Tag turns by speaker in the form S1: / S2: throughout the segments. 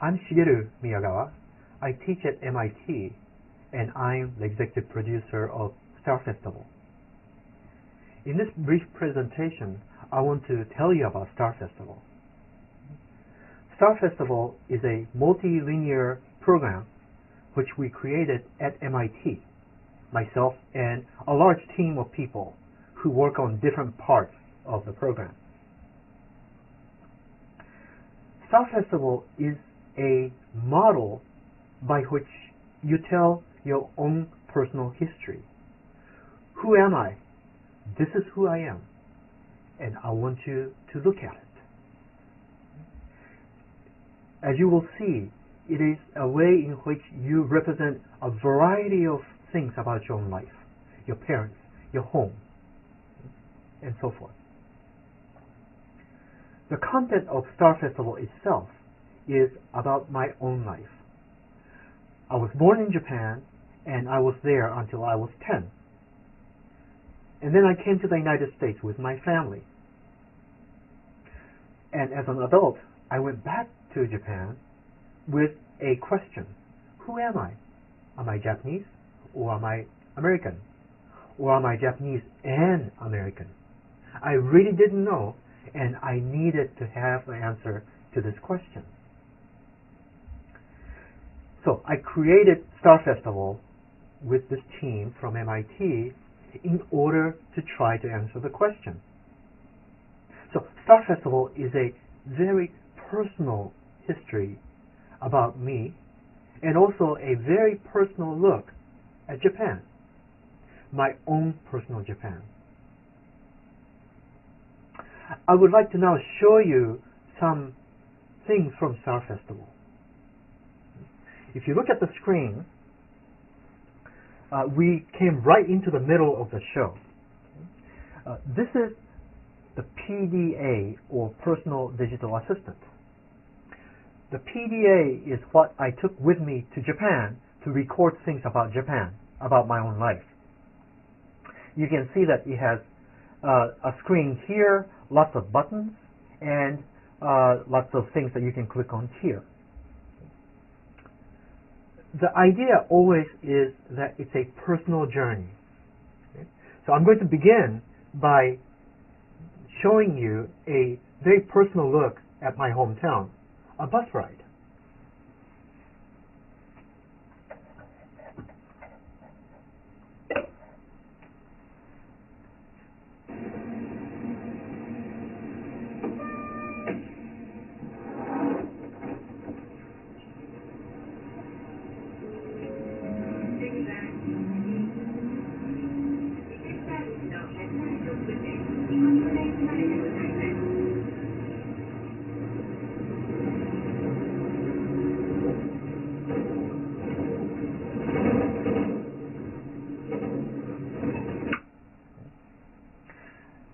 S1: I'm Shigeru Miyagawa. I teach at MIT, and I'm the executive producer of Star Festival. In this brief presentation, I want to tell you about Star Festival. Star Festival is a multilinear program which we created at MIT, myself and a large team of people who work on different parts of the program. Star Festival is a model by which you tell your own personal history. Who am I? This is who I am, and I want you to look at it. As you will see, it is a way in which you represent a variety of things about your own life, your parents, your home, and so forth. The content of Star Festival itself is about my own life. I was born in Japan, and I was there until I was 10. And then I came to the United States with my family. And as an adult, I went back to Japan with a question. Who am I? Am I Japanese, or am I American? Or am I Japanese and American? I really didn't know, and I needed to have the answer to this question. So I created Star Festival with this team from MIT in order to try to answer the question. So Star Festival is a very personal history about me, and also a very personal look at Japan, my own personal Japan. I would like to now show you some things from Star Festival. If you look at the screen, we came right into the middle of the show. This is the PDA, or Personal Digital Assistant. The PDA is what I took with me to Japan to record things about Japan, about my own life. You can see that it has a screen here, lots of buttons, and lots of things that you can click on here. The idea always is that it's a personal journey. Okay? So I'm going to begin by showing you a very personal look at my hometown, a bus ride.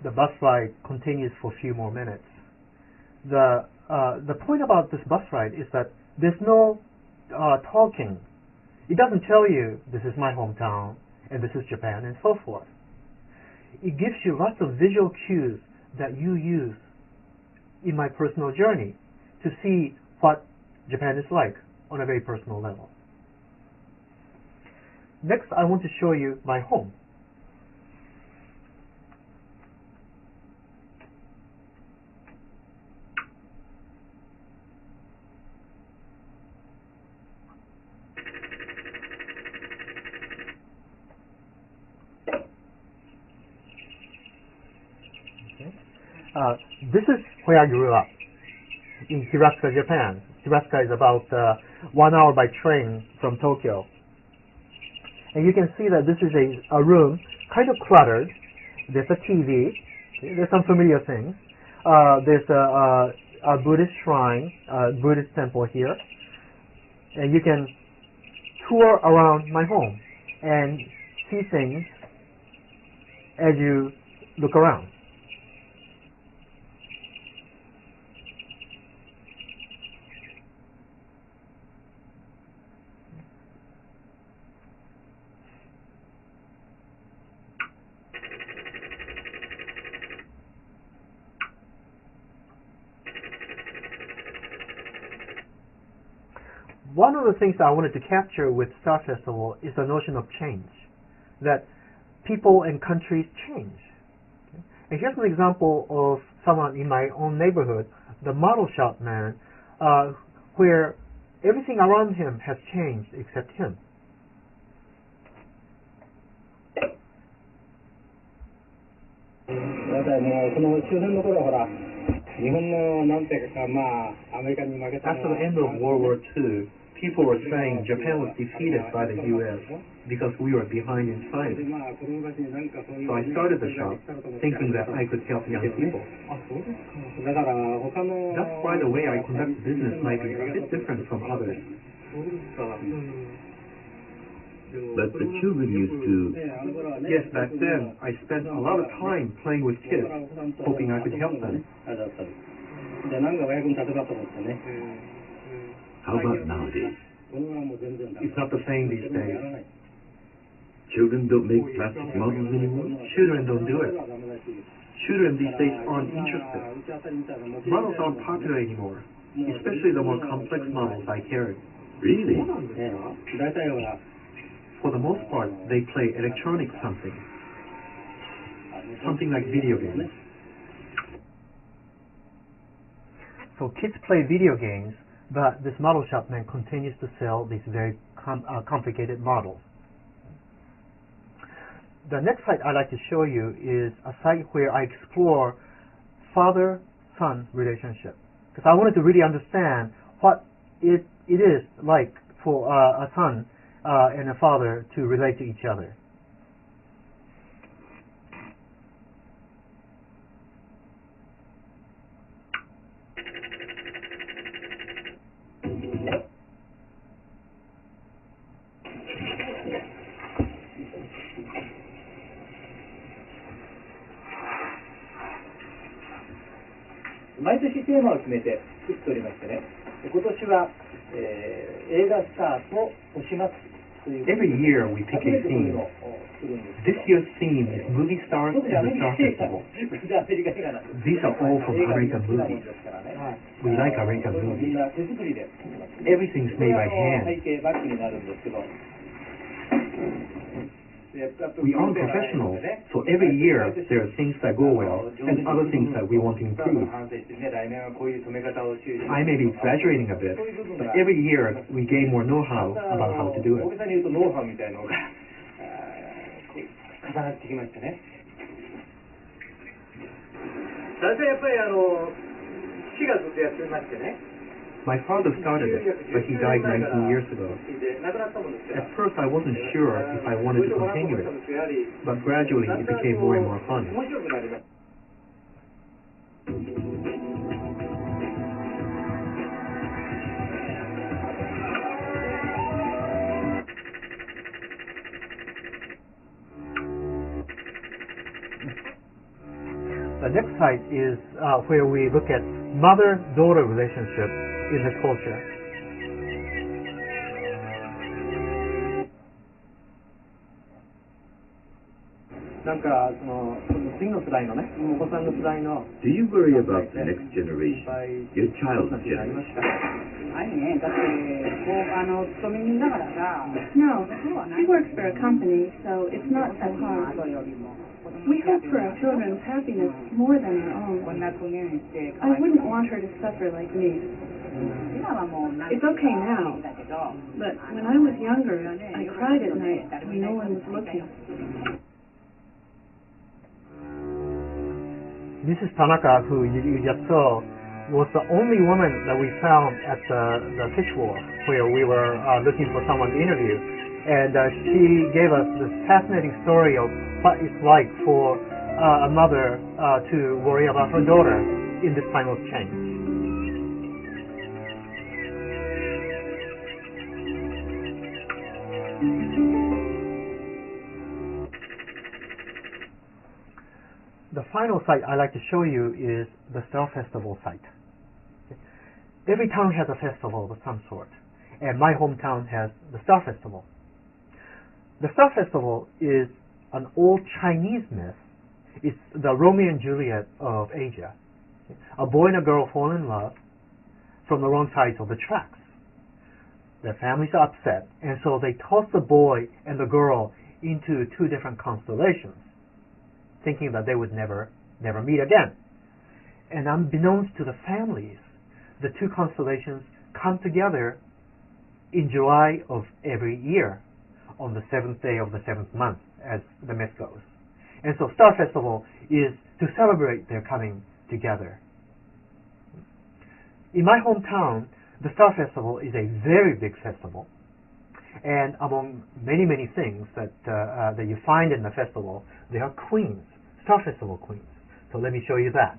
S1: The bus ride continues for a few more minutes. The point about this bus ride is that there's no talking. It doesn't tell you this is my hometown and this is Japan and so forth. It gives you lots of visual cues that you use in my personal journey to see what Japan is like on a very personal level. Next, I want to show you my home. This is where I grew up, in Hiratsuka, Japan. Hiratsuka is about 1 hour by train from Tokyo. And you can see that this is a room, kind of cluttered. There's a TV. There's some familiar things. There's a Buddhist shrine, a Buddhist temple here. And you can tour around my home and see things as you look around. one of the things I wanted to capture with Star Festival is the notion of change, that people and countries change. Okay? And here's an example of someone in my own neighborhood, the model shop man, where everything around him has changed except him.
S2: だからもうこの終戦の頃はほら日本のなんていうかまあアメリカに負けた
S3: After the end of World War II, people were saying Japan was defeated by the U.S. because we were behind in science.
S2: まあ子供たちになんかそういう
S3: So I started the shop thinking that I could help young people.
S2: だから他の
S3: That's why the way I conduct business might be a bit different from others.
S4: But the children used to.
S3: Yes, back then, I spent a lot of time playing with kids, hoping I could help them.
S2: じゃあなんかお役に立てばと思ってね
S4: How about nowadays?
S2: このままもう全然
S3: It's not the same these days.
S4: Children don't make plastic models anymore?
S3: Children don't do it. Children these days aren't interested. Models aren't popular anymore, especially the more complex models I carry.
S4: Really?
S2: 大体ほら
S3: For the most part, they play electronic something like video games.
S1: So kids play video games, but this model shop man continues to sell these very complicated models. The next site I'd like to show you is a site where I explore father-son relationship, because I wanted to really understand what it is like for a son and a father to relate to each other.
S2: 毎年テーマを決めて作っておりましてね、今年は、映画スターと星祭りという
S3: Every year we pick a theme. This year's theme is movie stars and the Star Festival. These are all from American movies. We like American movies. Everything's made by hand. We aren't professionals, so every year there are things that go well and other things that we want to improve. I may be exaggerating a bit, but every year we gain more know-how about how to do it.
S2: 重なってきましたね。最初はやっぱり父がずっとやってましてね。
S3: My father started it, but he died 19 years ago. At first I wasn't sure if I wanted to continue it, but gradually it became more and more fun.
S1: The next site is where we look at mother-daughter relationship in the culture.
S4: Do you worry about the next generation, your child's generation?
S5: No, he works for a company, so it's not so hard. We hope for our children's happiness more than our own. I wouldn't want her to suffer like me. It's okay now, but when I was younger, I cried at night when no one was looking.
S1: Mrs. Tanaka, who you just saw, was the only woman that we found at the pitch war where we were looking for someone to interview. And she gave us this fascinating story of what it's like for a mother to worry about her daughter in this time of change. The final site I'd like to show you is the Star Festival site. Every town has a festival of some sort, and my hometown has the Star Festival. The Star Festival is an old Chinese myth. It's the Romeo and Juliet of Asia. A boy and a girl fall in love from the wrong sides of the tracks. Their families are upset, and so they toss the boy and the girl into two different constellations, thinking that they would never meet again. And unbeknownst to the families, the two constellations come together in July of every year, on the 7th day of the 7th month, as the myth goes. And so Star Festival is to celebrate their coming together. In my hometown, the Star Festival is a very big festival, and among many things that you find in the festival, there are queens, Star Festival queens. So let me show you that.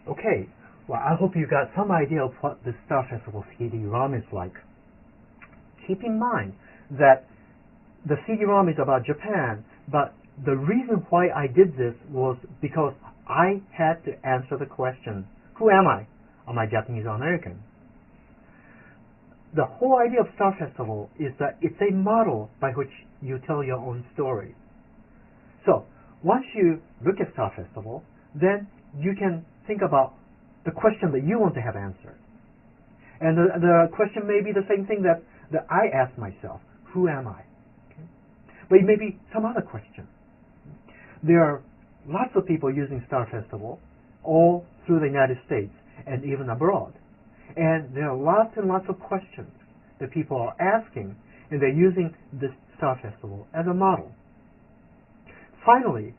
S1: Okay, well, I hope you got some idea of what the Star Festival CD-ROM is like. Keep in mind that the CD-ROM is about Japan, but the reason why I did this was because I had to answer the question, who am I? Am I Japanese or American? The whole idea of Star Festival is that it's a model by which you tell your own story. So, once you look at Star Festival, then you can think about the question that you want to have answered. And the question may be the same thing that I asked myself, who am I? Okay? But it may be some other question. There are lots of people using Star Festival all through the United States and even abroad. And there are lots and lots of questions that people are asking, and they're using this Star Festival as a model. Finally,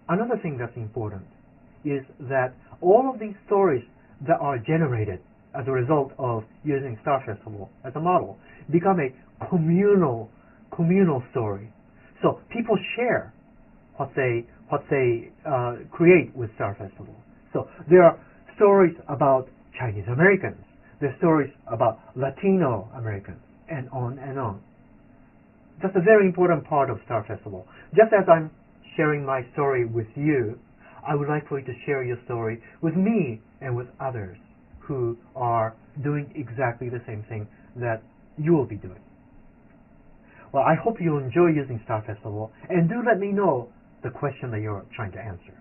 S1: another thing that's important is that all of these stories that are generated as a result of using Star Festival as a model become a communal story. So people share what they create with Star Festival. So there are stories about Chinese Americans, there are stories about Latino Americans, and on and on. That's a very important part of Star Festival. Just as I'm sharing my story with you, I would like for you to share your story with me and with others who are doing exactly the same thing that you will be doing. Well, I hope you enjoy using Star Festival, and do let me know the question that you're trying to answer.